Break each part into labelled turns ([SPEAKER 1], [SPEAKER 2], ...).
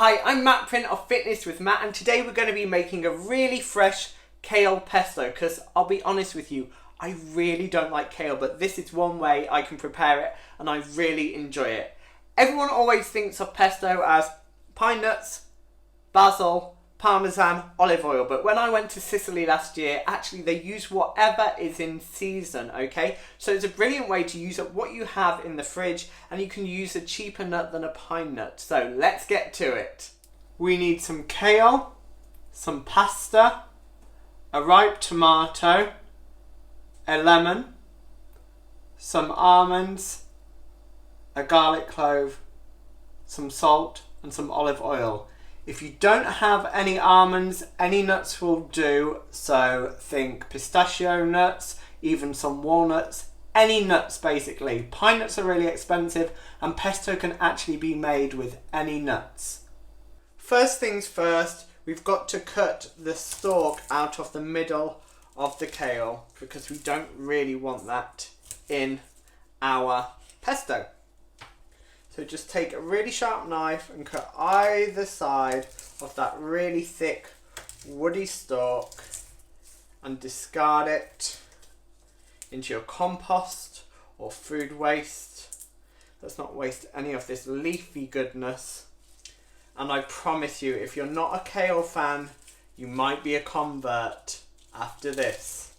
[SPEAKER 1] Hi, I'm Matt Print of Fitness with Matt, and today we're going to be making a really fresh kale pesto because I'll be honest with you, I really don't like kale, but this is one way I can prepare it and I really enjoy it. Everyone always thinks of pesto as pine nuts, basil, parmesan, olive oil, but when I went to Sicily last year, actually they use whatever is in season, okay? So it's a brilliant way to use up what you have in the fridge, and you can use a cheaper nut than a pine nut. So let's get to it. We need some kale, some pasta, a ripe tomato, a lemon, some almonds, a garlic clove, some salt and some olive oil. If you don't have any almonds, any nuts will do, so think pistachio nuts, even some walnuts, any nuts basically. Pine nuts are really expensive and pesto can actually be made with any nuts. First things first, we've got to cut the stalk out of the middle of the kale because we don't really want that in our pesto. So just take a really sharp knife and cut either side of that really thick woody stalk and discard it into your compost or food waste. Let's not waste any of this leafy goodness. And I promise you, if you're not a kale fan, you might be a convert after this.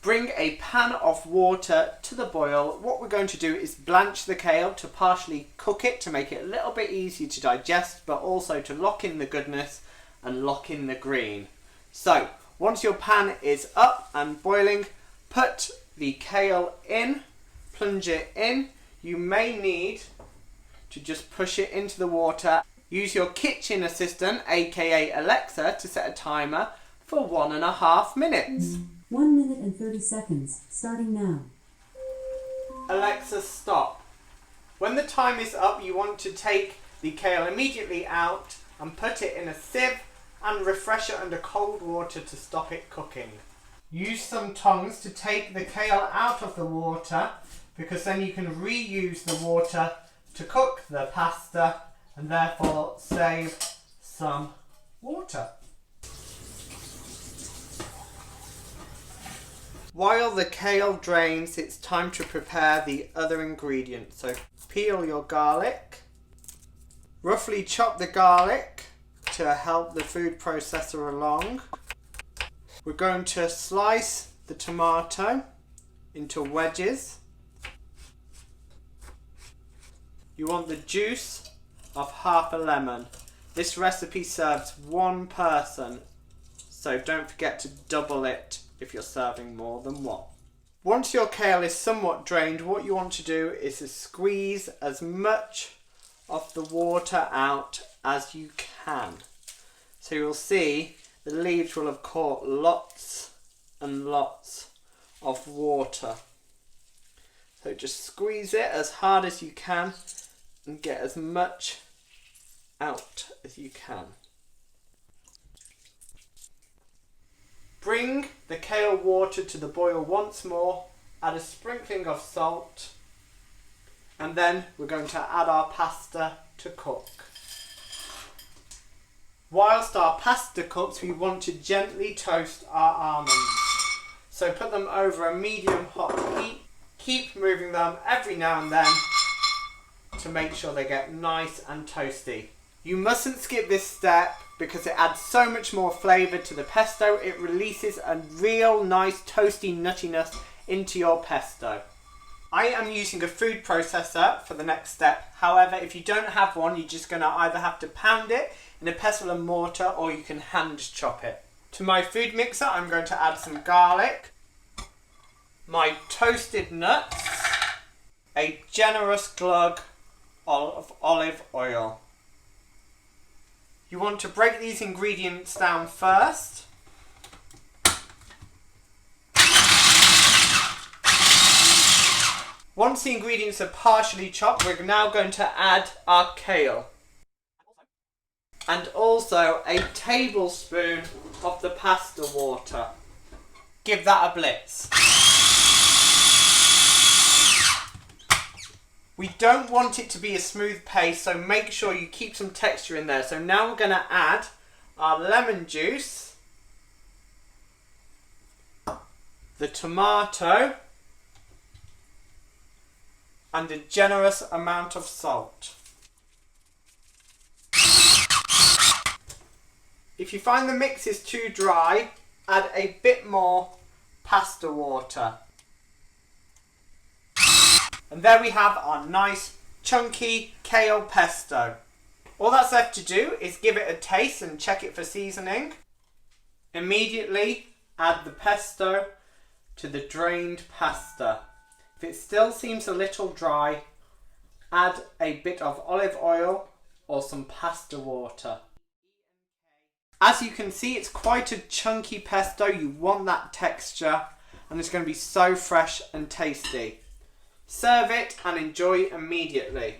[SPEAKER 1] Bring a pan of water to the boil. What we're going to do is blanch the kale to partially cook it to make it a little bit easier to digest, but also to lock in the goodness and lock in the green. So once your pan is up and boiling, put the kale in, plunge it in. You may need to just push it into the water. Use your kitchen assistant, aka Alexa, to set a timer for 1.5 minutes.
[SPEAKER 2] 1 minute and 30 seconds, starting now.
[SPEAKER 1] Alexa, stop. When the time is up, you want to take the kale immediately out and put it in a sieve and refresh it under cold water to stop it cooking. Use some tongs to take the kale out of the water because then you can reuse the water to cook the pasta and therefore save some water. While the kale drains, it's time to prepare the other ingredients. So peel your garlic, roughly chop the garlic to help the food processor along. We're going to slice the tomato into wedges. You want the juice of half a lemon. This recipe serves one person, so don't forget to double it if you're serving more than one. Once your kale is somewhat drained, what you want to do is to squeeze as much of the water out as you can. So you'll see the leaves will have caught lots and lots of water. So just squeeze it as hard as you can and get as much out as you can. Bring the kale water to the boil once more, add a sprinkling of salt, and then we're going to add our pasta to cook. Whilst our pasta cooks, we want to gently toast our almonds. So put them over a medium hot heat. Keep moving them every now and then to make sure they get nice and toasty. You mustn't skip this step because it adds so much more flavour to the pesto. It releases a real nice toasty nuttiness into your pesto. I am using a food processor for the next step. However, if you don't have one, you're just going to either have to pound it in a pestle and mortar or you can hand chop it. To my food mixer, I'm going to add some garlic, my toasted nuts, a generous glug of olive oil. You want to break these ingredients down first. Once the ingredients are partially chopped, we're now going to add our kale. And also a tablespoon of the pasta water. Give that a blitz. We don't want it to be a smooth paste, so make sure you keep some texture in there. So now we're going to add our lemon juice, the tomato, and a generous amount of salt. If you find the mix is too dry, add a bit more pasta water. And there we have our nice chunky kale pesto. All that's left to do is give it a taste and check it for seasoning. Immediately add the pesto to the drained pasta. If it still seems a little dry, add a bit of olive oil or some pasta water. As you can see, it's quite a chunky pesto. You want that texture, and it's going to be so fresh and tasty. Serve it and enjoy immediately.